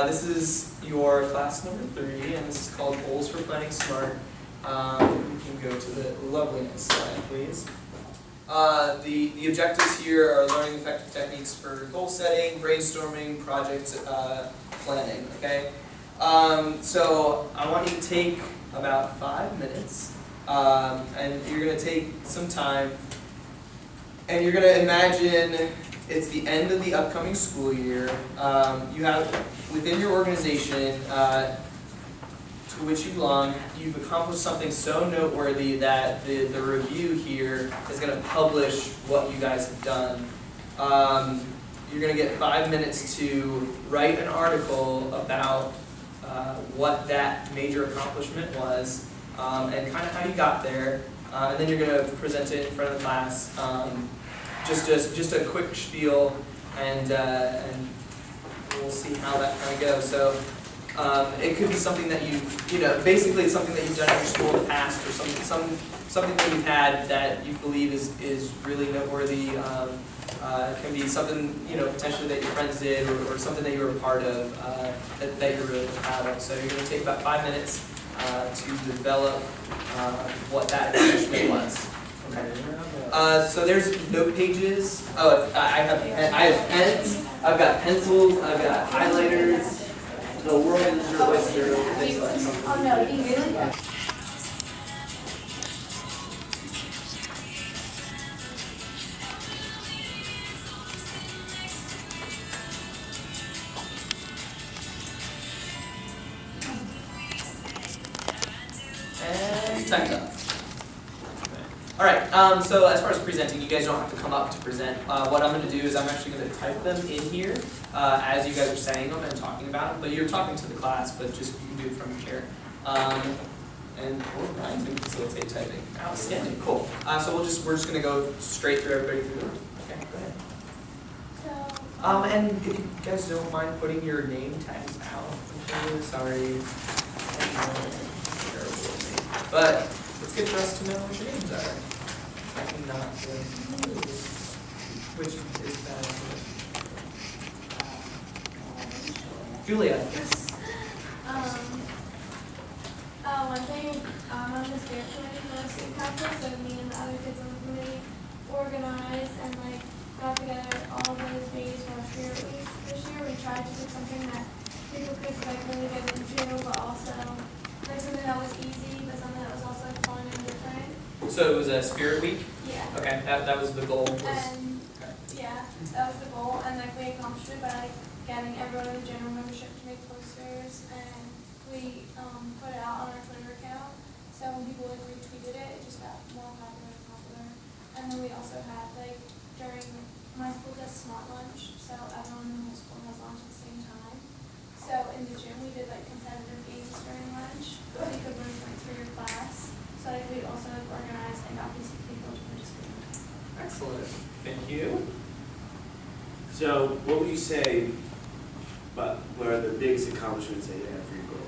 this is your class number 3, and this is called Goals for Planning Smart. We can go to the lovely next slide, please. The objectives here are learning effective techniques for goal setting, brainstorming, project planning, okay? So I want you to take about 5 minutes, and you're going to take some time, and you're going to imagine it's the end of the upcoming school year. You have, within your organization to which you belong, you've accomplished something so noteworthy that the review here is going to publish what you guys have done. You're going to get 5 minutes to write an article about what that major accomplishment was, and kind of how you got there, and then you're going to present it in front of the class. Just a quick spiel, and we'll see how that kind of goes. So it could be something that basically it's something that you've done in your school in the past, or something that you've had that you believe is really noteworthy. It can be something potentially that your friends did, or something that you were a part of that you're really proud of. So you're going to take about 5 minutes to develop what that accomplishment was. Okay. So there's note pages. Oh, I have pens. I've got pencils. I've got highlighters. The world is your oyster. Things like that. Oh no, you really? And time's up. Alright, so as far as presenting, you guys don't have to come up to present. What I'm going to do is I'm actually going to type them in here as you guys are saying them and talking about them. But you're talking to the class, but just you can do it from your chair. And Ryan can facilitate typing. Outstanding, cool. So we're just going to go straight through everybody through the room. Okay, go ahead. So, And if you guys don't mind putting your name tags out. I'm really sorry. But it's good for us to know what your names are. I cannot which is bad. Julia. Yes. One thing, on the spirit committee for the student council, so me and the other kids on the committee organized and got together all those days for our spirit week this year. We tried to do something that people could really get into, but also something that was easy, but something that was also fun and different. So it was a spirit week? Yeah. Okay, that was the goal. And yeah, that was the goal, and we accomplished it by getting everyone in the general membership to make posters, and we put it out on our Twitter account. So when people retweeted it, it just got more popular and popular. And then we also had during my school does smart lunch, so everyone in the whole school has lunch at the same time. So in the gym we did competitive games during lunch, so you could win points for your class. So we also organized and got these people to participate. Excellent. Thank you. So what would you say what are the biggest accomplishments that you had for your goal?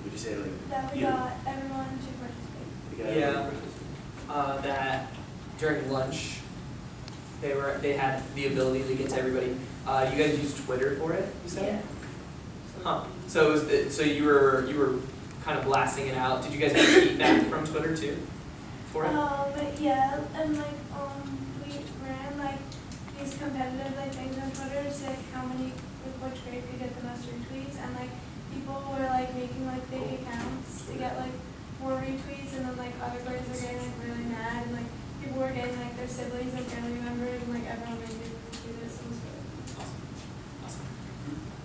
Would you say that we got everyone to participate. That during lunch they had the ability to get to everybody. You guys used Twitter for it, you said? Yeah. Huh. So you were kind of blasting it out. Did you guys get feedback from Twitter too for it? Yeah, and we ran these competitive things on Twitter to see which grade could get the most retweets, and people were making fake accounts to get more retweets, and then other grades were getting really mad, and people were getting their siblings and family members, and everyone made me do this. It was really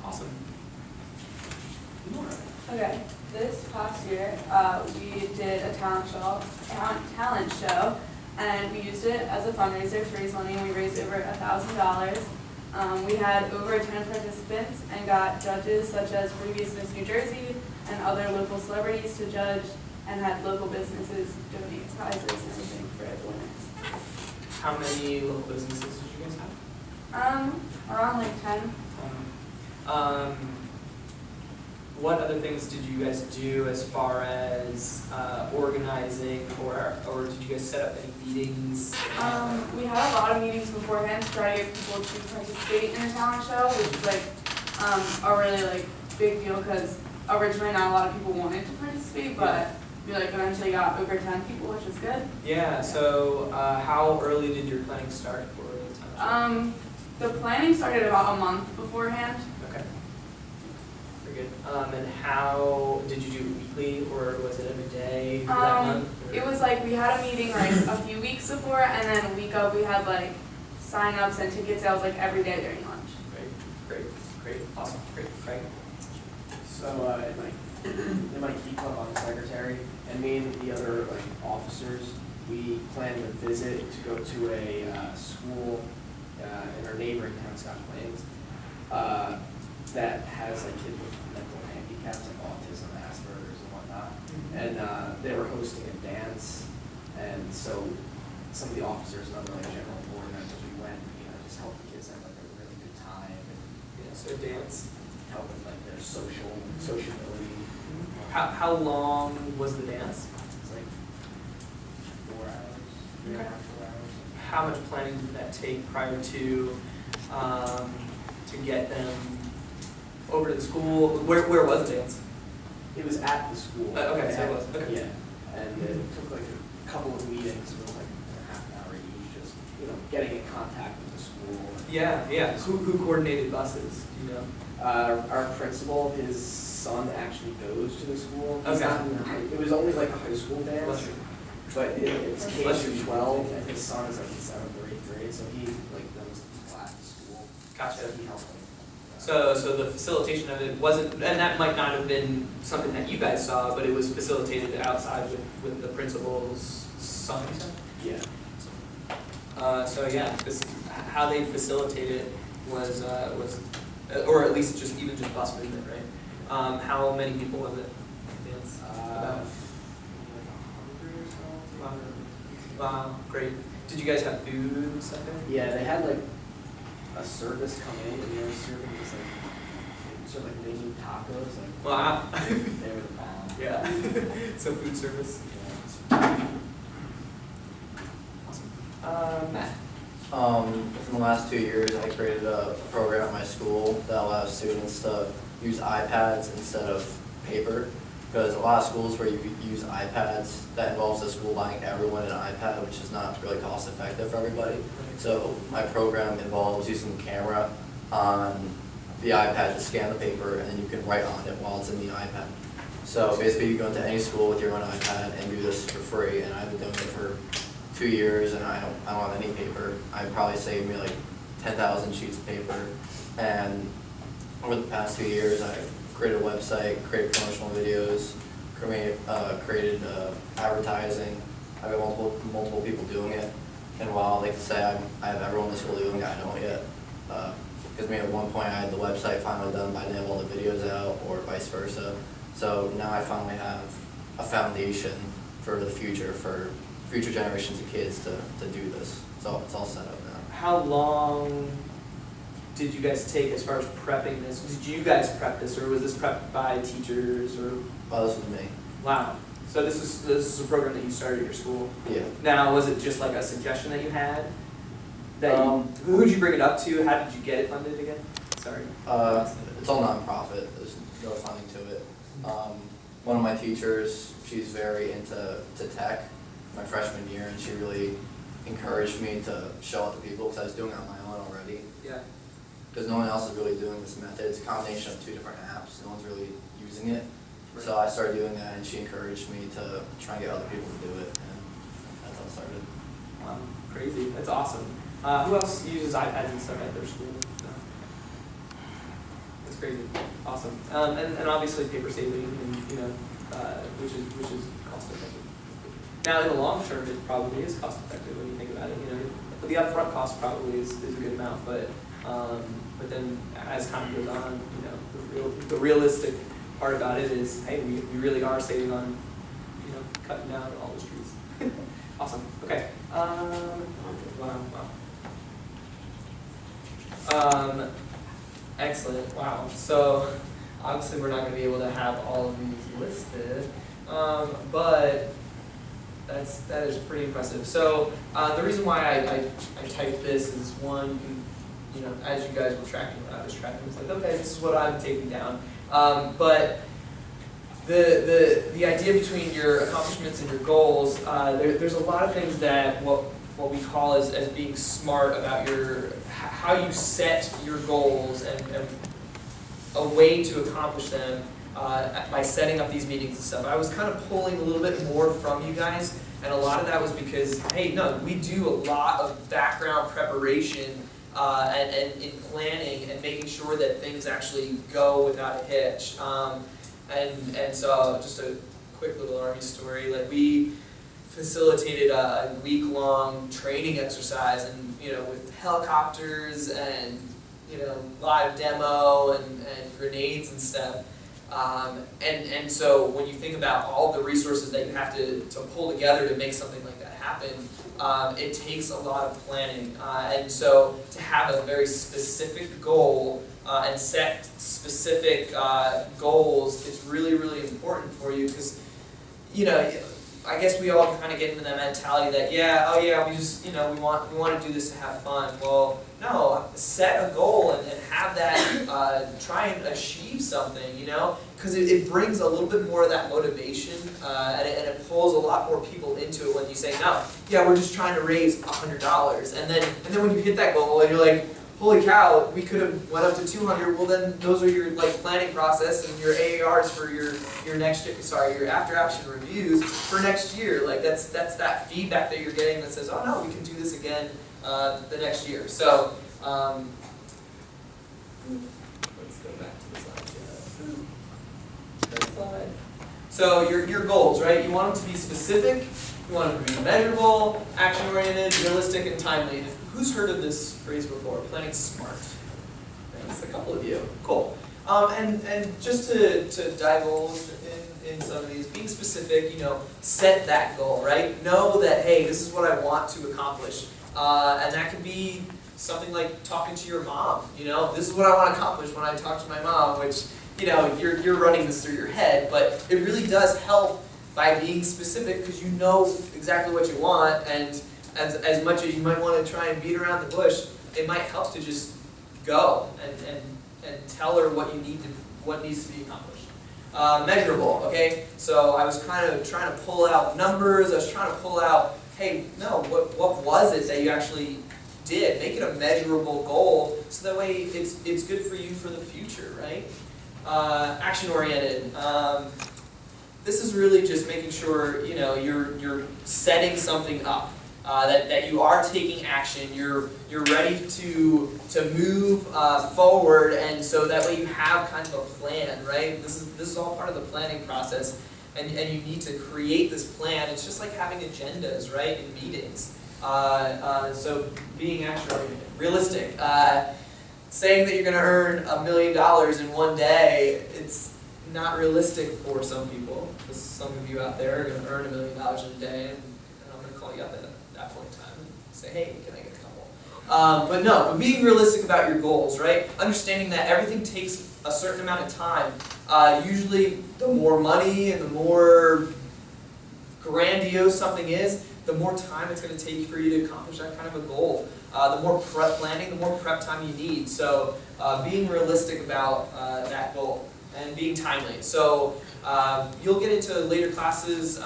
Awesome. Okay, this past year we did a talent show, and we used it as a fundraiser to raise money, and we raised over $1,000. We had over 10 participants and got judges such as previous Miss New Jersey and other local celebrities to judge, and had local businesses donate prizes and everything for the winners. How many local businesses did you guys have? Around 10. What other things did you guys do as far as organizing, or did you guys set up any meetings? We had a lot of meetings beforehand to try to get people to participate in the talent show, which is are really like big deal because originally not a lot of people wanted to participate, but we like eventually got over 10 people, which is good. Yeah, so how early did your planning start for the township? The planning started about a month beforehand. Okay. Very good. And how, did you do it weekly or was it every day for that month? Or- It was like we had a meeting like a few weeks before, and then a week of we had like sign-ups and ticket sales like every day during lunch. Great, awesome, great, Craig. So in my key club, I'm secretary, and me and the other like officers, we plan to visit to go to a school in our neighboring town, Scotch Plains, that has like kids with mental handicaps like autism, Asperger's, and whatnot. And they were hosting a dance, and so some of the officers and other like general board members, we went, just help the kids have like a really good time and Yeah, so dance. help with like their sociability. How long was the dance? It's like 4 hours, 3.5, 4 hours. How much planning did that take prior to get them over to the school? Where was the dance? It was at the school. Okay, so it was, okay. Yeah, and it took like a couple of meetings with like half an hour each, just, getting in contact with the school. Yeah. Who coordinated buses? Do you know? Our principal, his son actually goes to the school. He's Okay. not in it was only like a high school dance, Bless you. but it's K Bless through you. 12, and his son is like in 7th or 8th grade, so he like goes to class at school. Gotcha. So he helped him. So the facilitation of it wasn't, and that might not have been something that you guys saw, but it was facilitated outside with the principal's son, you said? Yeah. So yeah, how they facilitated was, or at least just bus movement, right? How many people was it? Dance? Like 100 or so. Wow, great. Did you guys have food and stuff there? Yeah, they had like a service come in, and they were serving this like, sort of like mini tacos, like Wow. they were the bomb. Yeah. So food service. Yeah. Awesome. Matt. Within the last 2 years, I created a program at my school that allows students to use iPads instead of paper. Because a lot of schools where you use iPads, that involves the school buying everyone an iPad, which is not really cost effective for everybody. So my program involves using the camera on the iPad to scan the paper, and then you can write on it while it's in the iPad. So basically you go into any school with your own iPad and do this for free, and I've been doing it for 2 years, and I don't have any paper. I probably saved me like 10,000 sheets of paper, and over the past 2 years, I've created a website, created promotional videos, created advertising. I've got multiple people doing it, and while I like to say I have everyone in the school doing it, I don't yet. Because maybe at one point I had the website finally done, but I didn't have all the videos out, or vice versa. So now I finally have a foundation for the future, for future generations of kids to do this. So it's all set up now. How long did you guys take as far as prepping this? Did you guys prep this, or was this prepped by teachers, or? Oh, this was me. Wow. So this is a program that you started at your school. Yeah. Now, was it just like a suggestion that you had? Who did you bring it up to? How did you get it funded again? Sorry. It's all nonprofit. There's no funding to it. One of my teachers, she's very into tech. My freshman year, and she really encouraged me to show it to people because I was doing it on my own already. Yeah. Because no one else is really doing this method. It's a combination of 2 different apps. No one's really using it. So I started doing that, and she encouraged me to try and get other people to do it, and that's how it started. Wow, crazy. That's awesome. Who else uses iPads and stuff at their school? No. That's crazy. Awesome. And obviously paper saving, and which is cost effective. Now in the long term, it probably is cost effective when you think about it. The upfront cost probably is a good amount, but then as time goes on, the realistic part about it is, hey, we really are saving on, cutting down all the streets. Awesome. Okay. Wow. Excellent. Wow. So obviously we're not going to be able to have all of these listed, but that is pretty impressive. So the reason why I typed this is one, you know, as you guys were tracking what I was tracking, it's like, okay, this is what I'm taking down. But the idea between your accomplishments and your goals, there's a lot of things that what we call as being smart about how you set your goals and a way to accomplish them by setting up these meetings and stuff. I was kind of pulling a little bit more from you guys, and a lot of that was because, hey, no, we do a lot of background preparation and in planning and making sure that things actually go without a hitch. And so just a quick little Army story, like we facilitated a week-long training exercise, and you know, with helicopters and you know, live demo and grenades and stuff. And so when you think about all the resources that you have to pull together to make something like that happen, it takes a lot of planning. And so to have a very specific goal and set specific goals, it's really, really important for you, because, you know, I guess we all kind of get into that mentality that, yeah, oh yeah, we just, you know, we want to do this to have fun. Well, no, set a goal and have that, try and achieve something, you know, because it brings a little bit more of that motivation, and it pulls a lot more people into it when you say, no, yeah, we're just trying to raise $100, and then when you hit that goal and you're like, holy cow, we could have went up to 200. Well, then those are your like planning process and your AARs for your next, your after action reviews for next year. Like that's that feedback that you're getting that says, oh no, we can do this again the next year. So let's go back to the slide. So your goals, right? You want them to be specific. You want them to be measurable, action-oriented, realistic, and timely. Who's heard of this phrase before? Planning smart. That's a couple of you. Cool. And just to divulge in some of these, being specific, you know, set that goal, right? Know that, hey, this is what I want to accomplish. And that can be something like talking to your mom, you know? This is what I want to accomplish when I talk to my mom, which, you know, you're running this through your head, but it really does help by being specific, because you know exactly what you want, and as much as you might want to try and beat around the bush, it might help to just go and tell her what needs to be accomplished. Measurable, okay? So I was kind of trying to pull out numbers. I was trying to pull out, hey, no, what was it that you actually did? Make it a measurable goal, so that way it's good for you for the future, right? Action oriented. This is really just making sure, you know, you're setting something up, that you are taking action, you're ready to move forward, and so that way you have kind of a plan, right? This is all part of the planning process, and you need to create this plan. It's just like having agendas, right, in meetings. So being action oriented, realistic. Saying that you're going to earn $1 million in one day, it's not realistic for some people. Because some of you out there are going to earn $1 million in a day, and I'm going to call you up at that point in time and say, hey, can I get a couple? But being realistic about your goals, right? Understanding that everything takes a certain amount of time. Usually, the more money and the more grandiose something is, the more time it's going to take for you to accomplish that kind of a goal. The more prep planning, the more prep time you need. So being realistic about that goal and being timely. So you'll get into later classes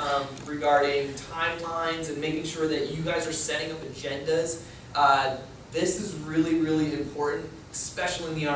regarding timelines and making sure that you guys are setting up agendas. This is really, really important, especially in the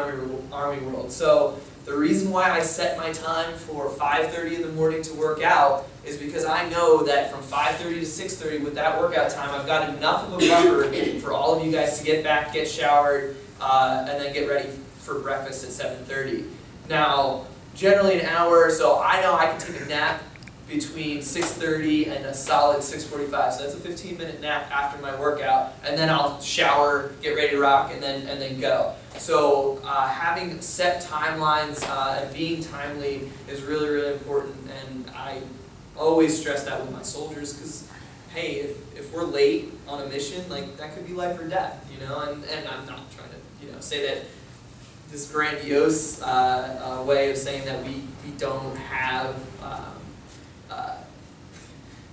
Army world. So the reason why I set my time for 5:30 in the morning to work out is because I know that from 5:30 to 6:30 with that workout time, I've got enough of a buffer for all of you guys to get back, get showered, and then get ready for breakfast at 7:30. Now, generally an hour, so I know I can take a nap between 6:30 and a solid 6:45. So that's a 15-minute nap after my workout, and then I'll shower, get ready to rock, and then go. So having set timelines and being timely is really, really important, and I always stress that with my soldiers, because hey, if we're late on a mission, like that could be life or death, you know. And I'm not trying to, you know, say that this grandiose way of saying that we don't have.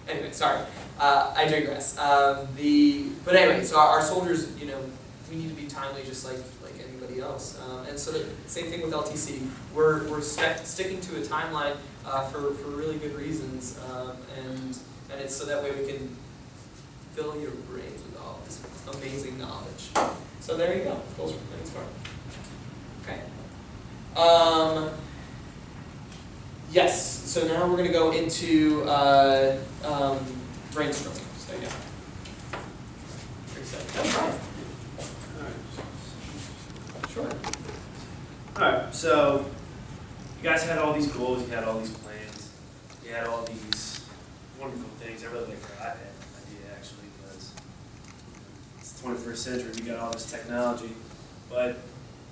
Anyway, sorry, I digress. But anyway, so our soldiers, you know, we need to be timely just like anybody else. And so the same thing with LTC. We're sticking to a timeline for really good reasons, and it's so that way we can fill your brains with all this amazing knowledge. So there you go. Goals for planning smart. Okay. Yes. So now we're going to go into brainstorming. So yeah. That's right. Sure. Alright, so you guys had all these goals, you had all these plans, you had all these wonderful things. I really like your iPad idea actually, because it's the 21st century, we got all this technology. But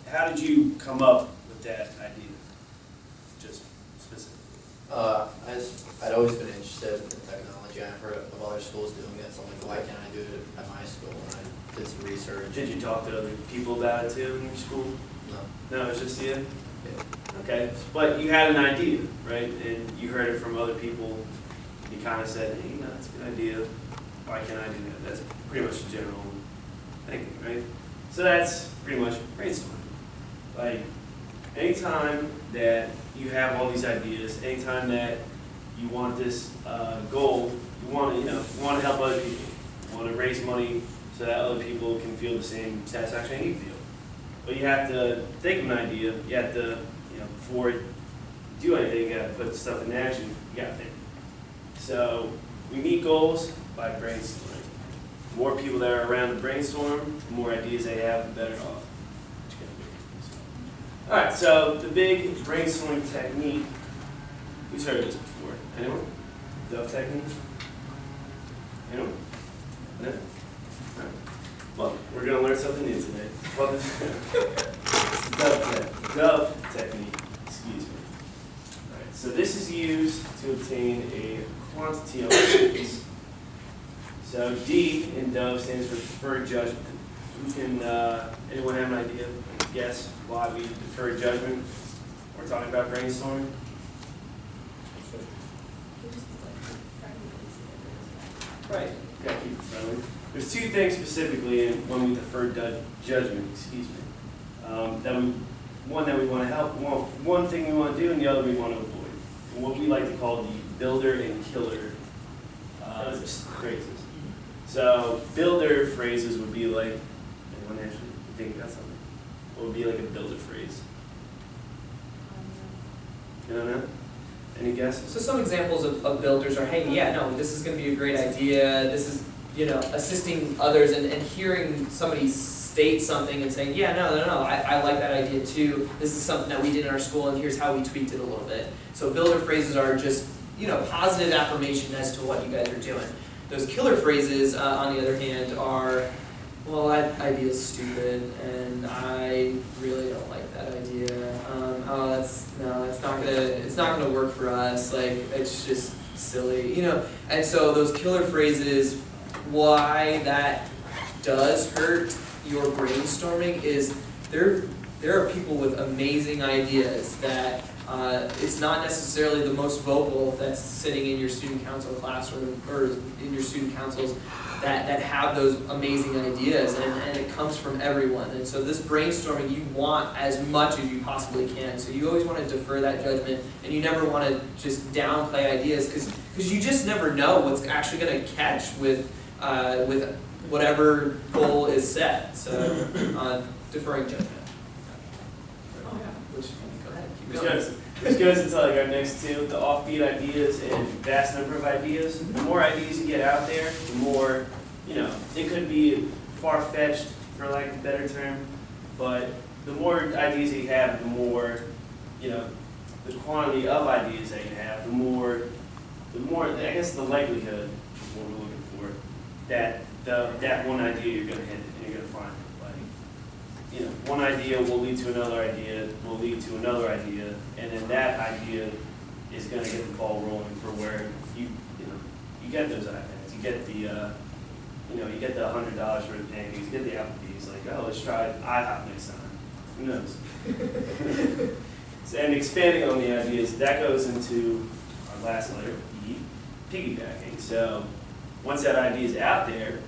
how did you come up with that idea? Just specifically. I'd always been interested in technology. I've heard of other schools doing it, so I'm like, why can't I do it at my school? And I did some research. Did you talk to other people about it too in your school? No. No, it was just you? Yeah. Okay, but you had an idea, right? And you heard it from other people. You kind of said, hey, that's a good idea. Why can't I do that? That's pretty much the general thinking, right? So that's pretty much brainstorming. Like, anytime that you have all these ideas, anytime that you want this goal, you want to help other people. You want to raise money so that other people can feel the same satisfaction you feel. But you have to think of an idea. You have to, before you do anything, you got to put stuff in action. You got to think. So we meet goals by brainstorming. The more people that are around to brainstorm, the more ideas they have, the better off. All right. So the big brainstorming technique. Who's heard of this before? Anyone? Dove technique. Anyone? No. All right. Well, we're going to learn something new today. Well, dove technique, excuse me. All right, so this is used to obtain a quantity of items. So D in dove stands for deferred judgment. Who can, anyone have an idea, guess why we defer judgment? We're talking about brainstorming. Right, you gotta keep it friendly. There's two things specifically when we defer judgment, excuse me. One that we want to help, one thing we want to do, and the other we want to avoid. And what we like to call the builder and killer phrases. So builder phrases would be like, anyone actually think about something? What would be like a builder phrase? You don't know? Any guesses? So some examples of builders are, hey, yeah, no, this is going to be a great idea. This is, assisting others and hearing somebody state something and saying, yeah, no, I like that idea too. This is something that we did in our school and here's how we tweaked it a little bit. So builder phrases are just, positive affirmation as to what you guys are doing. Those killer phrases, on the other hand, are, well, that idea is stupid and I really don't like that idea. It's not gonna work for us. Like, it's just silly, And so those killer phrases, why that does hurt your brainstorming is there are people with amazing ideas that it's not necessarily the most vocal that's sitting in your student council classroom or in your student councils that have those amazing ideas, and it comes from everyone. And so this brainstorming, you want as much as you possibly can. So you always want to defer that judgment, and you never want to just downplay ideas because you just never know what's actually going to catch with whatever goal is set. So deferring judgment. Oh, yeah. Go ahead. Keep Which going. goes into like our next two, the offbeat ideas and vast number of ideas. The more ideas you get out there, the more, it could be far-fetched, for lack of a better term, but the more ideas that you have, the more, the quantity of ideas that you have, the more, I guess the likelihood is what we're looking for, that one idea you're gonna hit and you're gonna find it. One idea will lead to another idea, will lead to another idea, and then that idea is going to get the ball rolling for where you get those iPads, you get the you get the $100 for the pancakes, you get the Applebee's, like, oh, let's try IHOP next time. Who knows? And expanding on the ideas, that goes into our last letter, E, piggybacking. So once that idea is out there,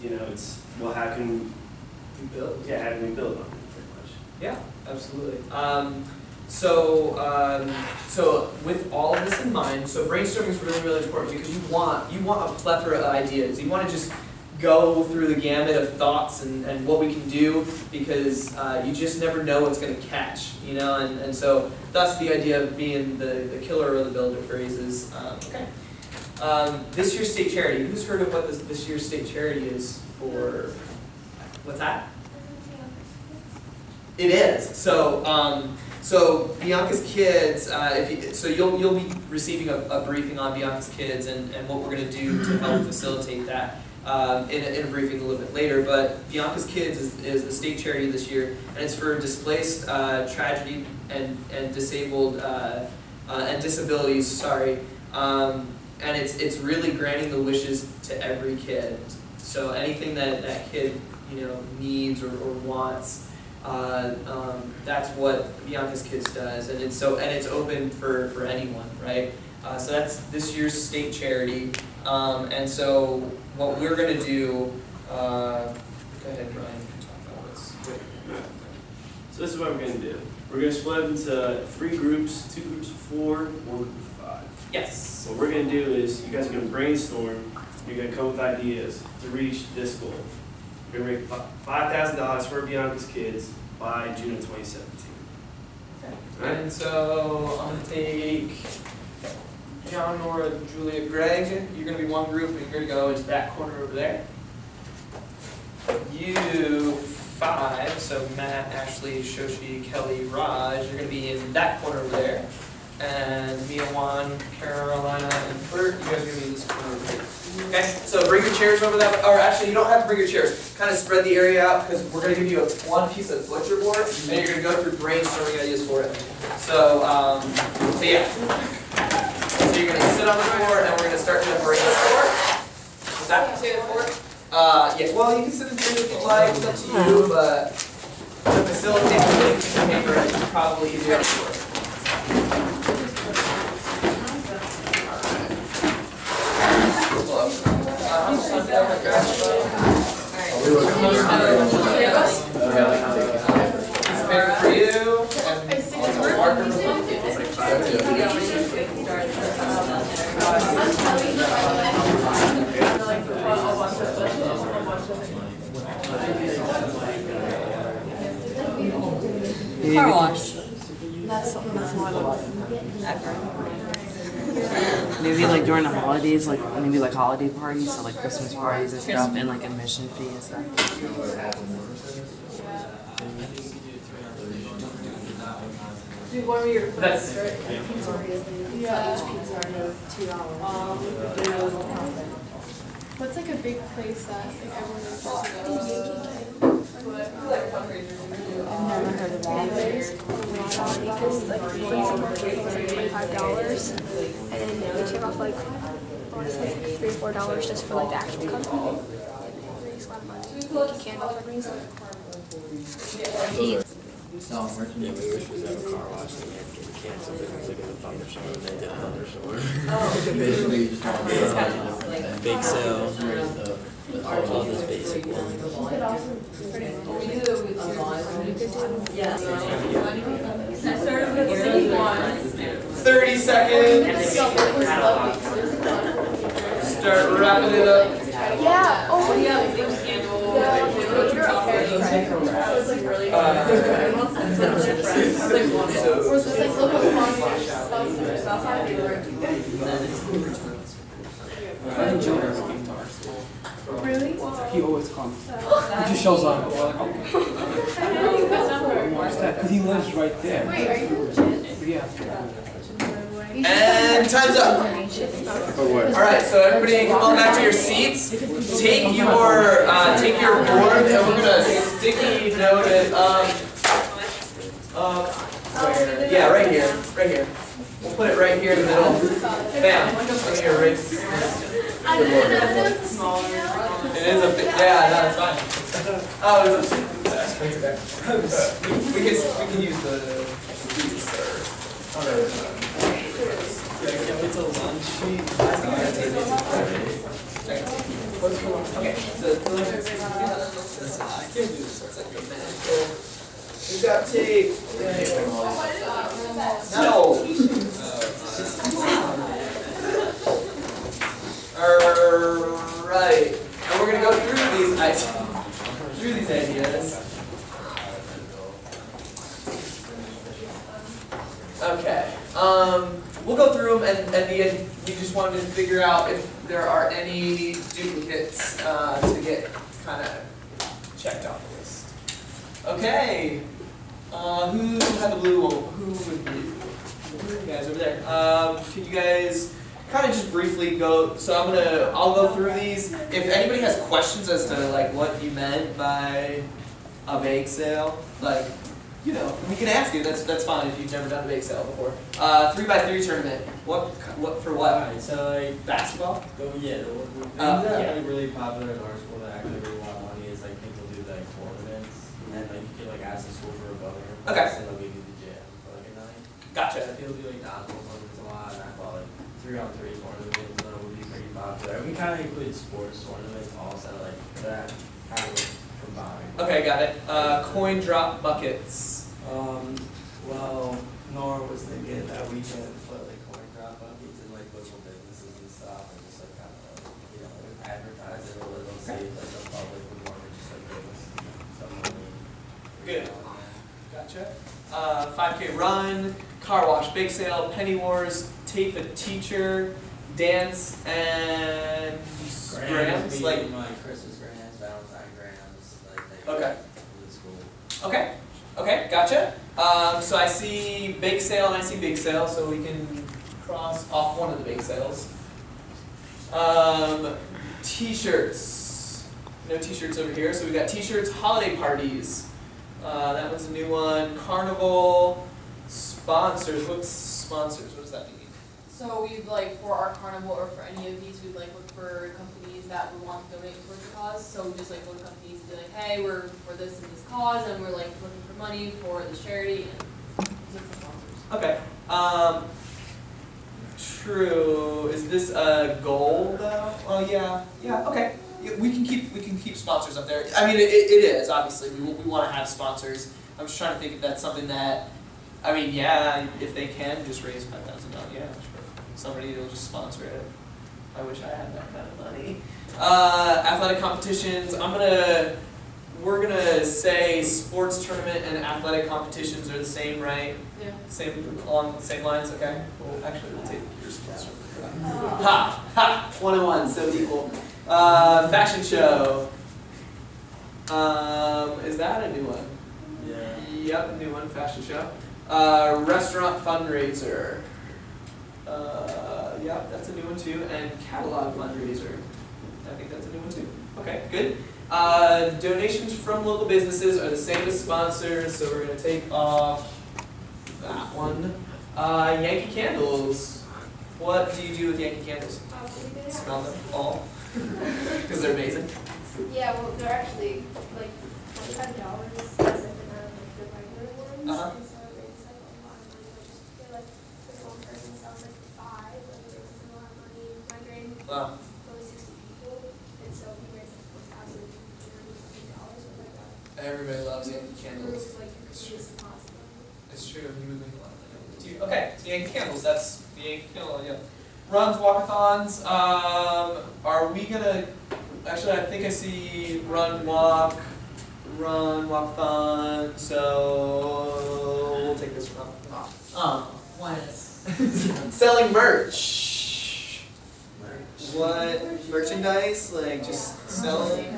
it's, well, how can build. Yeah, having me build on it, pretty much. Yeah, absolutely. So with all of this in mind, so brainstorming is really, really important because you want a plethora of ideas. You want to just go through the gamut of thoughts and what we can do because you just never know what's going to catch, you know, and so that's the idea of being the killer or the builder phrases. Okay. This year's state charity. Who's heard of what this year's state charity is for? What's that? It is. So Bianca's Kids. You'll be receiving a briefing on Bianca's Kids and what we're going to do to help facilitate that in a briefing a little bit later. But Bianca's Kids is the state charity this year, and it's for displaced, tragedy, and disabled and disabilities. Sorry. And it's really granting the wishes to every kid. So anything that kid needs or wants, that's what Bianca's Kids does, and it's open for anyone, right? So that's this year's state charity, and so what we're gonna do. Go ahead, Brian. You can talk about what's. So this is what we're going to do. We're going to split up into 3 groups, 2 groups of 4, 1 group of 5. Yes. What we're going to do is you guys are going to brainstorm. You're going to come with ideas to reach this goal. We're going to make $5,000 for Bianca's Kids by June of 2017. Alright? And so I'm gonna take John, Nora, Julia, Greg. You're gonna be one group, and you're gonna go into that corner over there. You 5, so Matt, Ashley, Shoshi, Kelly, Raj, you're gonna be in that corner over there. And Mia, Juan, Carolina, and Bert, you guys are gonna be in this corner over here. Okay, so bring your chairs over that, or actually you don't have to bring your chairs. Kind of spread the area out because we're gonna give you one piece of butcher board, and you're gonna go through brainstorming ideas for it. So, yeah. So you're gonna sit on the floor, and we're gonna start to brainstorm. What's that? Say the floor. Yeah. Well, you can sit in chairs if you like. It's up to you, but to facilitate the piece of paper, it's probably easier on the floor. For you, and Car wash. That's something that's not a lot. Maybe like during the holidays, like maybe like holiday parties, so like Christmas parties and stuff, and like admission fee and stuff. that's What's like a big place that like everyone knows to I've never heard of that. Because like the cake was like $25, and then they took off like I want to say like $3 or $4 just for like the actual company. They raised a lot of money. Like a candle fundraiser. No, I'm working. Yeah, we wish we had a car wash and then get canceled because like a thunderstorm and they did a thunderstorm. Basically, you just want to bake sale, all this basic one. 30 seconds. Start wrapping it up. Yeah. Oh yeah. Really? He always comes. He just shows up. Because he lives right there. Wait, are you legit? Yeah. And time's up. All right, so everybody come on back to your seats. Take your board, and we're gonna sticky note it. Yeah, right here. We'll put it right here in the middle. Bam. Right here, right. I didn't know that was a small It is a big. Yeah, no, it's fine. Oh, it's okay. We can use the. It's a lunch sheet. Okay, so I can't do this. got tape. Yay. No. Alright, and we're gonna go through these ideas. Okay, we'll go through them and at the end, we just wanted to figure out if there are any duplicates, to get kind of checked off the list. Okay, who had the blue one? Who was blue? Who are you guys over there? Can you guys kind of just briefly go, so I'll go through these. If anybody has questions as to like what you meant by a bake sale, like, you know, we can ask you, that's fine if you've never done a bake sale before. 3x3 tournament, what for what? Alright, so like, Basketball? the things yeah. that are like really popular in our school that actually really want money is like people do like tournaments and like you can like ask the school for a bonus. Okay. And like we do the gym for like a night. Gotcha. People do like dodgeball tournaments a lot and I thought like 3-on-3 tournaments would be pretty popular. We kind of include sports tournaments also like that kind of combined. Okay, got it. Coin drop buckets. Well, Nora was thinking that we could put like coin drop buckets in like local businesses and stuff, and just like kind of, you know, advertise it a little, see if like the public would want to just like give us some money. Good. Gotcha. 5K run, car wash, bake sale, penny wars, tape a teacher, dance, and grams, like. Christmas grams, Valentine grams, like Okay. for the school. Okay, gotcha. So I see bake sale and I see big sale, so we can cross off one of the bake sales. T-shirts. No t-shirts over here, so we got t-shirts, holiday parties. That one's a new one. Carnival, sponsors. What's sponsors? What does that mean? So we'd like, for our carnival or for any of these, we'd like look for companies that would want to donate towards the cause. So we just like look at companies and be like, hey, we're for this and this cause, and we're like looking for money for this charity, and look for sponsors. Okay. True. Is this a goal though? Oh yeah. Yeah. Okay. Yeah, we can keep sponsors up there. I mean, it is obviously we want to have sponsors. I'm just trying to think if that's something that, I mean, yeah, if they can just raise $5,000, yeah, sure. Somebody will just sponsor it. I wish I had that kind of money. Athletic competitions. We're gonna say sports tournament and athletic competitions are the same, right? Yeah. Same, along the same lines, okay? Well, actually, we'll take your sports tournament. Ha! 1-on-1, so equal. Fashion show. Is that a new one? Yeah. Yep, new one, fashion show. Restaurant fundraiser. Yep, that's a new one too. And catalog fundraiser. I think that's a new one too. Okay, good. Donations from local businesses are the same as sponsors, so we're gonna take off that one. Yankee candles. What do you do with Yankee candles? Smell them all? Because they're amazing. Yeah, well, they're actually like $25 less than like the regular ones, Uh-huh. and so they just like a lot of money. But just feel like this one person sells like 5, like it raises a lot of money. My grade Wow. only 60 people, and so he raised like $4,200 or like that. Everybody loves Yankee candles. Like your biggest deposit money. It's true, you would make a lot of money. Okay, so Yankee candles, that's the Yankee candle, yeah. Runs, walkathons, are we gonna, actually I think I see run, walkathon, so we'll take this one off. Oh, why? Selling merch. What, merchandise, like just selling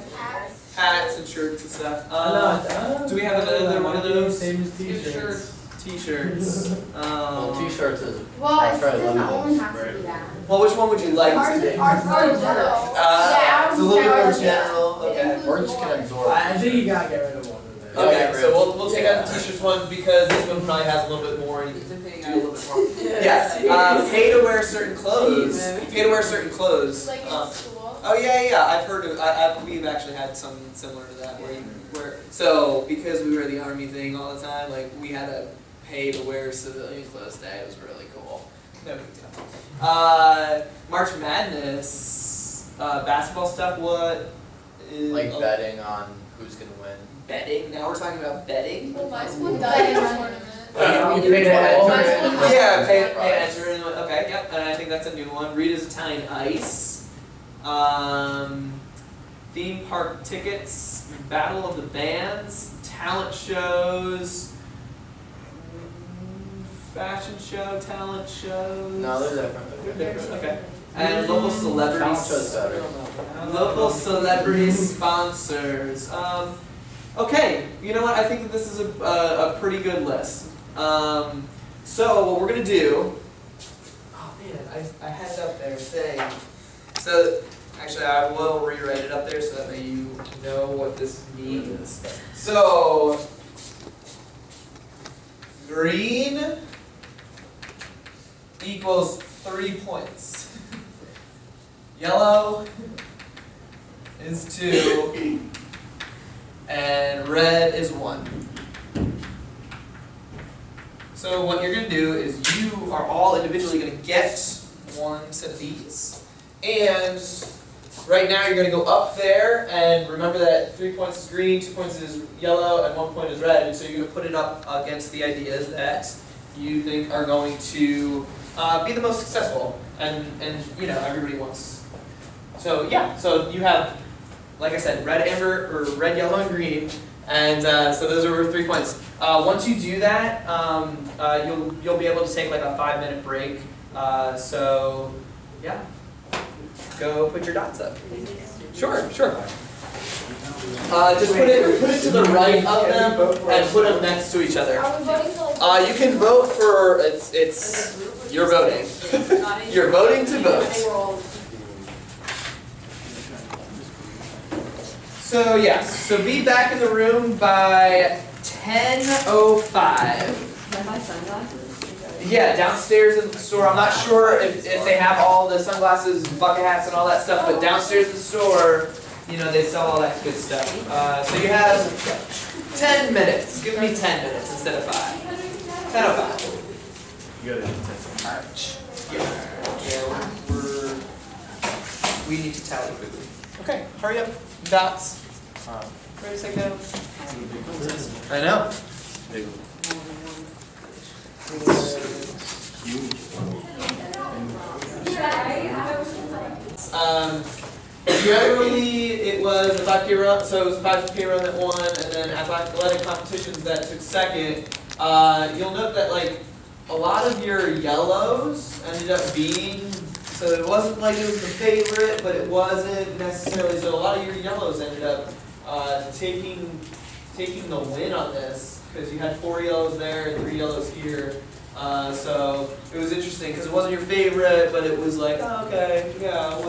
hats and shirts and stuff. Do we have another one of those? Same as t-shirts. T-shirts. Well, t-shirts is Well, it very doesn't limited. only have to be that. Well, which one would you like to be? Ours is general. Yeah, It's a little bit more ours is general, It okay. includes Words can more. absorb. I think you gotta get rid of one of them. Okay, so we'll take out the t-shirts one because this one probably has a little bit more, and you can do a little bit more. Yeah, pay to wear certain clothes, pay to wear certain clothes. Like in school. Oh, yeah, I've heard of, we've actually had something similar to that so because we were the army thing all the time, like we had a pay to wear civilian clothes day. It was really cool. No big deal. March Madness, basketball stuff, what is... Like betting on who's gonna win. betting. Now we're talking about betting. Well, my school died in a tournament. Yeah, pay enter. Okay, yep. And I think that's a new one. Rita's Italian Ice. Theme park tickets. Battle of the Bands. Talent shows. Fashion show. Talent shows. No, they're different. They're different. Okay. And local Talent celebrities. show's better. Local celebrity sponsors. Okay, you know what? I think that this is a pretty good list. So what we're gonna do. Oh man, I had it up there saying. So actually, I will rewrite it up there so that way you know what this means. So green equals 3 points. Yellow is 2, and red is 1. So what you're going to do is you are all individually going to get one set of these, and right now you're going to go up there, and remember that 3 points is green, 2 points is yellow, and 1 point is red, and so you're going to put it up against the ideas that you think are going to be the most successful, and you know, everybody wants. So yeah, so you have, like I said, red, amber, or red, yellow, and green, and so those are 3 points. Once you do that, you'll be able to take like a 5-minute break. So yeah, go put your dots up. Sure. Just put it to the right of them and put them next to each other. Are we voting for like? You can vote for it's you're voting. You're voting to vote. So yes, so be back in the room by 10:05. My sunglasses? Yeah, downstairs in the store. I'm not sure if they have all the sunglasses, bucket hats, and all that stuff, but downstairs in the store, you know, they sell all that good stuff. So you have 10 minutes. Give me 10 minutes instead of 5. 10:05. You got it. We need to tally quickly. Okay, hurry up. Dots. Ready, set, go. I know. Generally, it was the 5K run, so it was the 5K run that won, and then athletic competitions that took second. You'll note that like a lot of your yellows ended up being, so it wasn't like it was the favorite, but it wasn't necessarily. So a lot of your yellows ended up taking the win on this because you had 4 yellows there and 3 yellows here. So it was interesting because it wasn't your favorite, but it was like, oh, okay, yeah, it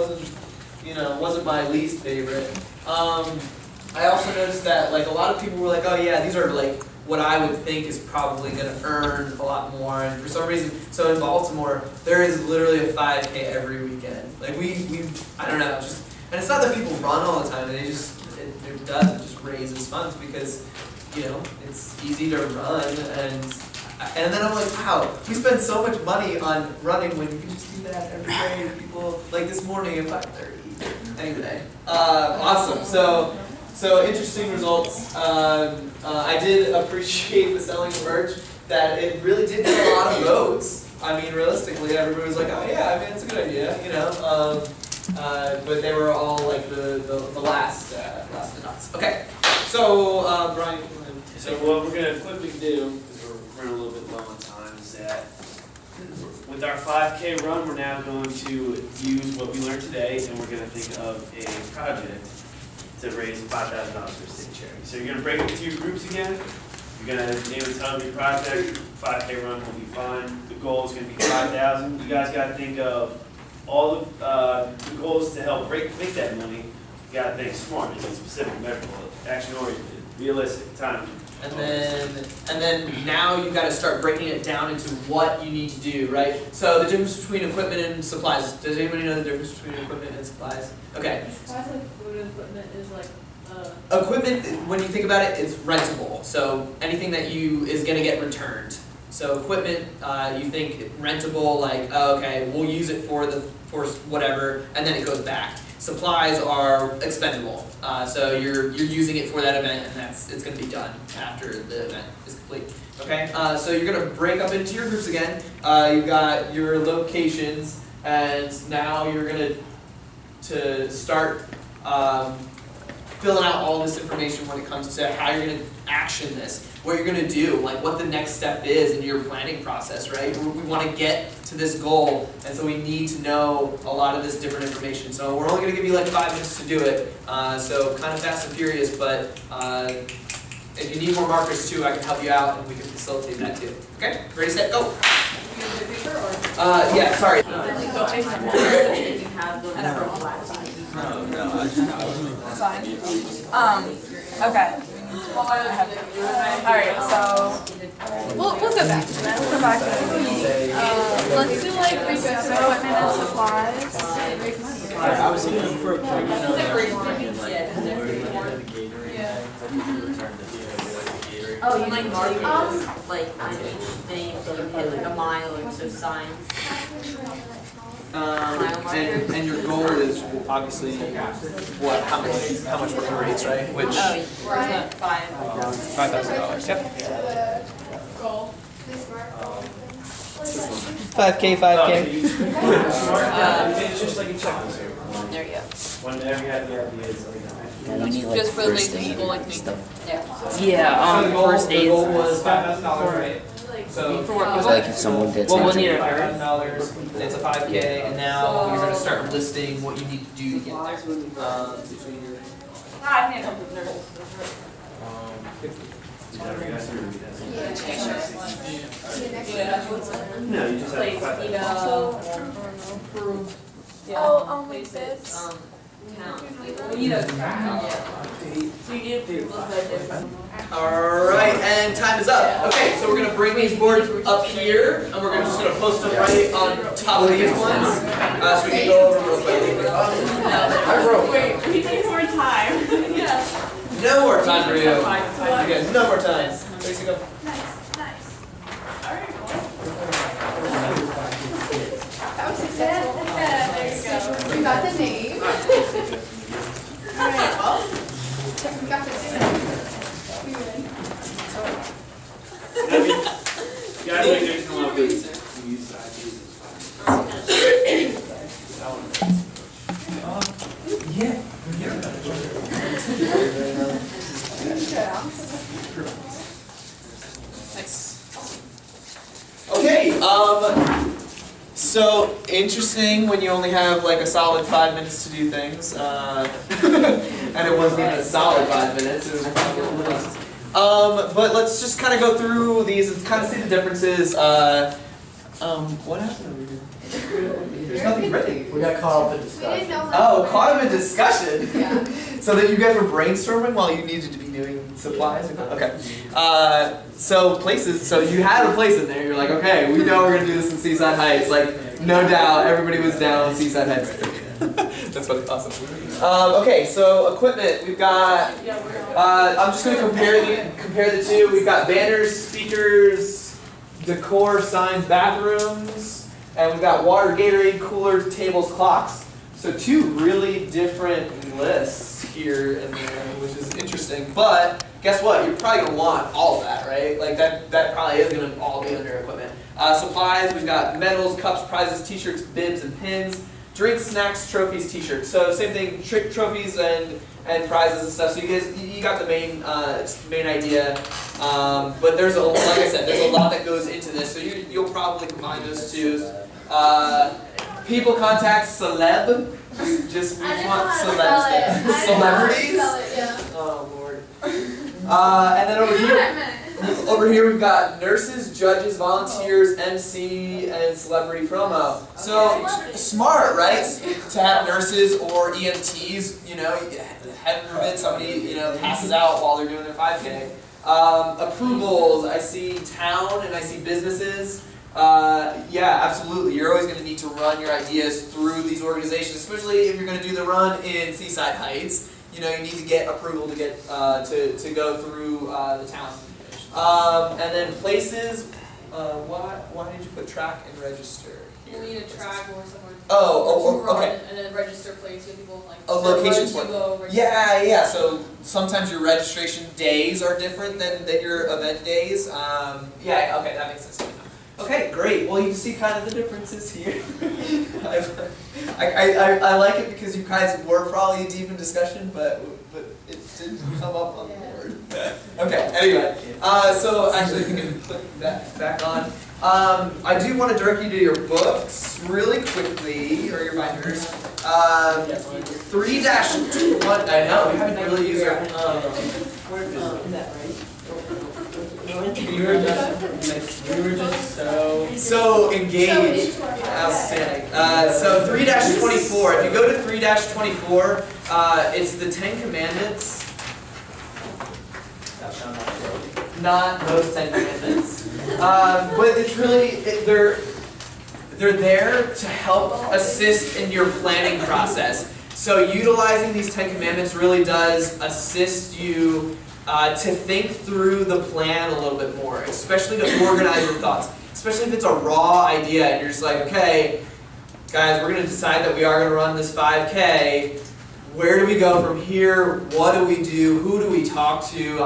wasn't my least favorite. I also noticed that like a lot of people were like, oh yeah, these are like what I would think is probably going to earn a lot more. And for some reason, so in Baltimore, there is literally a 5K every weekend. Like we I don't know, just, and it's not that people run all the time. They just it just raises funds because, you know, it's easy to run, and then I'm like, wow, we spend so much money on running when you can just do that every day. People, like this morning at 5:30. Anyway, awesome. So interesting results. I did appreciate the selling of merch, that it really did get a lot of votes. I mean, realistically, everybody was like, oh yeah, I mean, it's a good idea, you know. But they were all like the last nuts. Okay, so Brian. So what we're gonna quickly do, because we're running a little bit low on time, is that with our 5K run, we're now going to use what we learned today, and we're gonna think of a project to raise $5,000 for state charity. So you're gonna break it into your groups again. You're gonna name and title of your project. 5K run will be fine. The goal is gonna be 5,000. You guys gotta think of all the goals to help make that money. You gotta think smart, it's specific, measurable, action oriented, realistic, time. And then now you've got to start breaking it down into what you need to do, right? So the difference between equipment and supplies. Does anybody know the difference between equipment and supplies? Okay. Supplies like food and equipment is like, Equipment, when you think about it, it's rentable. So anything that is going to get returned. So equipment, you think rentable, like, oh, okay, we'll use it for whatever, and then it goes back. Supplies are expendable, so you're using it for that event, and it's going to be done after the event is complete. Okay, so you're going to break up into your groups again. You've got your locations, and now you're going to start filling out all this information when it comes to how you're going to action this, what you're going to do, like what the next step is in your planning process, right? We want to get to this goal, and so we need to know a lot of this different information. So we're only going to give you like 5 minutes to do it, so kind of fast and furious, but if you need more markers too, I can help you out and we can facilitate that too. Okay, ready, set, go! Yeah, sorry. Okay. Alright, so we'll go back to that. We'll go back to that. Let's do like recess equipment and supplies. I was thinking for equipment, Oh, you like markers, like on each thing, so you hit like a mile or so signs. And your goal is obviously what? How much work rates, right? Which Oh, where's that $5,000. Yep. Goal. 5K, 5K. It's just like a checklist. There you go. Whenever you have the ideas, We need like Just for the first basic aid people like and me. stuff. Yeah. So the goal, First aid. the goal was $5,000, right? So For what? So like if someone gets well, we'll injured. need $5,000. It's a 5K, and now you're gonna start listing what you need to do to get there. I think I'm nervous. no, you just have Like this. We need a So you get Alright, and time is up. Okay, so we're gonna bring these boards up here, and we're just gonna post them right on top of these ones. So we can go over real quick. Wait, we need more time. Yeah. No more time for you. Okay, no more time. Tracy, go. Nice, nice. Alright, cool. That was successful. Yeah, there you go. We got the name. Alright, well, we got the name. We win. You gotta make sure come up with these ideas. Okay, so interesting when you only have like a solid 5 minutes to do things, and it wasn't even a solid 5 minutes, it was probably a little less. But let's just kind of go through these and kind of see the differences. What happened over here? There's nothing written. We got caught up in We discussion. didn't know. Oh, caught up in discussion? Yeah. So that you guys were brainstorming while you needed to be doing supplies? Okay. So places, so you had a place in there, you're like, okay, we know we're gonna do this in Seaside Heights. Like, no doubt, everybody was down in Seaside Heights. That's funny, awesome. Okay, so equipment, we've got, I'm just gonna compare the two. We've got banners, speakers, decor, signs, bathrooms, and we've got water, Gatorade, coolers, tables, clocks. So two really different lists here in there, which is interesting. But guess what? You're probably gonna want all of that, right? Like that probably is gonna all be under equipment. Supplies, we've got medals, cups, prizes, t-shirts, bibs, and pins. Drinks, snacks, trophies, t-shirts. So same thing, trophies and prizes and stuff. So you guys, you got the main idea. But there's like I said, there's a lot that goes into this. So you'll probably combine those two. People contact celeb. Just we want celebs there. Celebrities. Oh Lord. And then over here we've got nurses, judges, volunteers, MC, and celebrity promo. So smart, right? To have nurses or EMTs, you know, heaven forbid somebody, you know, passes out while they're doing their 5K. Approvals, I see town and I see businesses. Yeah, absolutely. You're always going to need to run your ideas through these organizations, especially if you're going to do the run in Seaside Heights. You know, you need to get approval to get to go through the town. And then places, why did you put track and register here? We need a track or somewhere Oh, to run, okay. and then register place so people like. Oh, certain locations roads you work. go, register. Yeah, so sometimes your registration days are different than your event days. Yeah, okay, that makes sense. Okay, great. Well, you see kind of the differences here. I like it because you guys were probably deep in discussion, but it didn't come up on the board. Okay, anyway, so actually we can click that back on. I do want to direct you to your books really quickly, or your binders. 3-1, I know, we haven't really used our, We were just so engaged, outstanding. So 3-24, if you go to 3-24, it's the 10 Commandments. Not those 10 Commandments. But it's really, they're there to help assist in your planning process. So utilizing these 10 Commandments really does assist you to think through the plan a little bit more, especially to organize your thoughts. Especially if it's a raw idea and you're just like, okay, guys, we're going to decide that we are going to run this 5K. Where do we go from here? What do we do? Who do we talk to?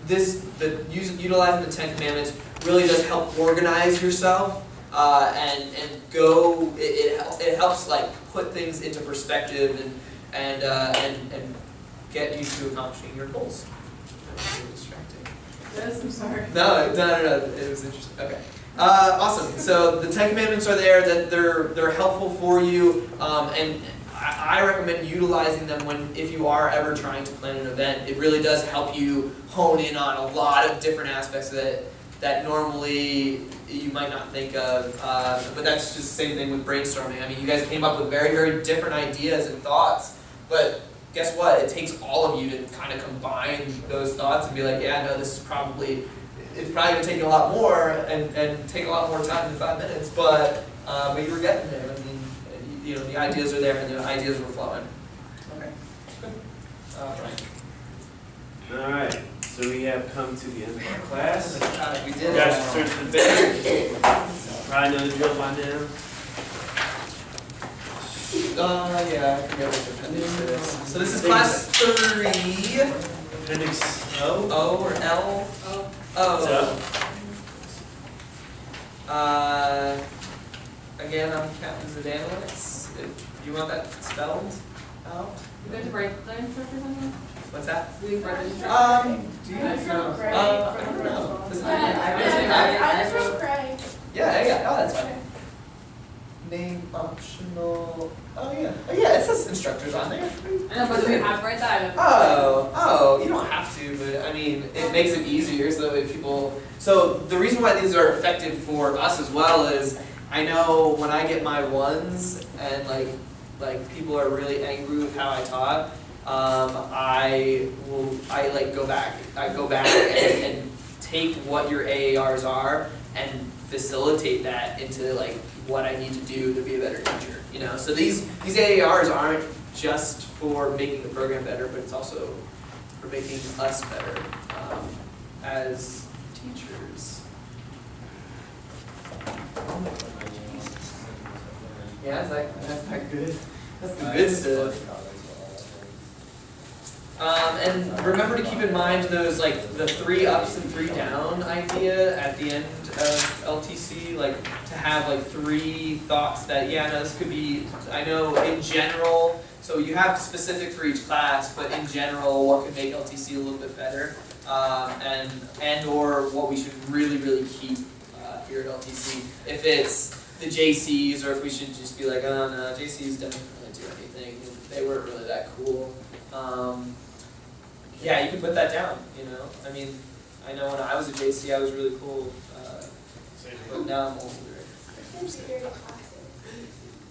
Utilizing the 10 Commandments really does help organize yourself and go. It helps like put things into perspective and get you to accomplishing your goals. That was really distracting. Yes, I'm sorry. No, it was interesting. Okay. Awesome. So the 10 Commandments are there. That they're helpful for you, and I recommend utilizing them if you are ever trying to plan an event. It really does help you hone in on a lot of different aspects that normally you might not think of. But that's just the same thing with brainstorming. I mean, you guys came up with very, very different ideas and thoughts, but guess what? It takes all of you to kind of combine those thoughts and be like, yeah, no, it's probably going to take a lot more and take a lot more time than 5 minutes, but you were getting there. I mean, you know, the ideas are there and the ideas were flowing. Okay, good. Brian. Alright, so we have come to the end of our class. We You did guys should turn to the bench. Probably know the drill by now. Yeah, I forget what the appendix is. So this is class 3. Appendix O or L? Again, I'm Captain Zidanovic. If you want that spelled out. You going to write the instructor something? What's that? Do you write the instructor? Do you I just wrote Craig. I don't know. Does it- I just wrote Craig. Yeah, oh, that's fine. Name optional, oh yeah, it says instructors on there. I know, but do we have to write that? Oh, you don't have to, but I mean, it makes it easier so that people, so the reason why these are effective for us as well is, I know when I get my 1s and like people are really angry with how I taught, I go back and take what your AARs are and facilitate that into like what I need to do to be a better teacher, you know. So these AARs aren't just for making the program better, but it's also for making us better as teachers. Yeah, that's that good. That's the good stuff. And remember to keep in mind those like the 3 ups and 3 down idea at the end of LTC, like to have like 3 thoughts that, yeah, no, this could be, I know in general, so you have specific for each class, but in general, what could make LTC a little bit better, and or what we should really, really keep here at LTC. If it's the JCs, or if we should just be like, oh no, JCs don't really do anything, they weren't really that cool. Yeah, you can put that down, you know. I mean, I know when I was a JC, I was really cool, but now I'm older.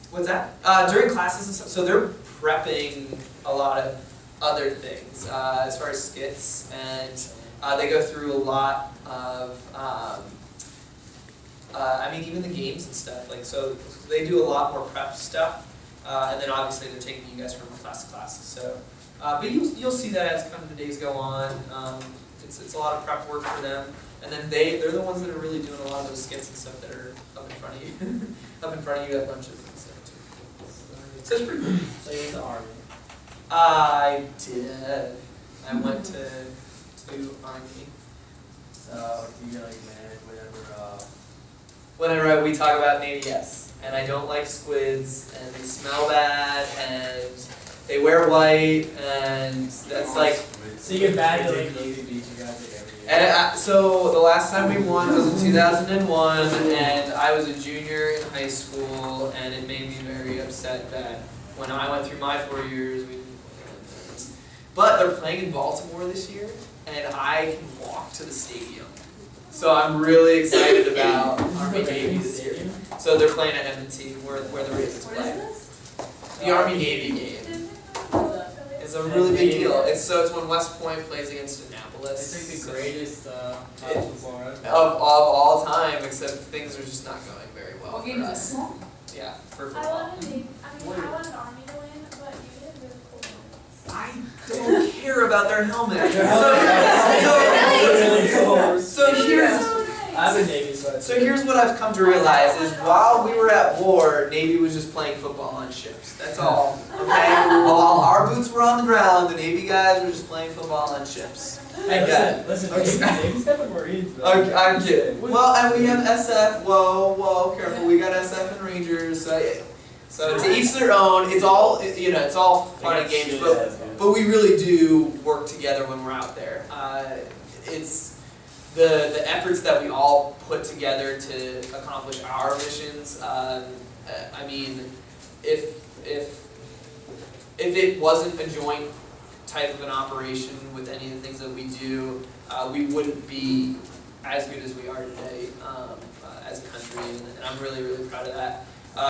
What's that? During classes and stuff, so they're prepping a lot of other things as far as skits, and they go through a lot of, I mean, even the games and stuff, like, so they do a lot more prep stuff, and then obviously they're taking you guys from class to class, so. But you'll see that as kind of the days go on. it's a lot of prep work for them. And then they're the ones that are really doing a lot of those skits and stuff that are up in front of you, up in front of you at lunches and stuff too. So it's pretty cool. So you're in the Army. I did. I went to Army. So, do you like manage whatever, Whenever we talk about Navy, yes. And I don't like squids, and they smell bad, and they wear white, and that's like. So you get back to like Navy Beach, you guys like every year. And so the last time we won was in 2001, and I was a junior in high school, and it made me very upset that when I went through my 4 years, we didn't win. But they're playing in Baltimore this year, and I can walk to the stadium. So I'm really excited about Army Navy this year. So they're playing at M&T, where the Ravens play. The Army Navy game. It's a really big deal. It's when West Point plays against Annapolis. It's like the greatest college football, right? Of all time, except things are just not going very well What for game is us. this? Yeah, for I football. wanted Army to win, but you did really cool ones. I don't care about their helmet. So here's I'm a Navy, so here's what I've come to realize is while we were at war, Navy was just playing football on ships. That's all. Okay? While our boots were on the ground, the Navy guys were just playing football on ships. Hey, Yeah. listen, Okay. Navy's got the Marines, bro. I'm kidding. Well, and we have SF. Whoa, careful. We got SF and Rangers. So to each their own. It's all it's all fun and games, but we really do work together when we're out there. It's the efforts that we all put together to accomplish our missions. I mean, if it wasn't a joint type of an operation with any of the things that we do, we wouldn't be as good as we are today as a country, and I'm really, really proud of that.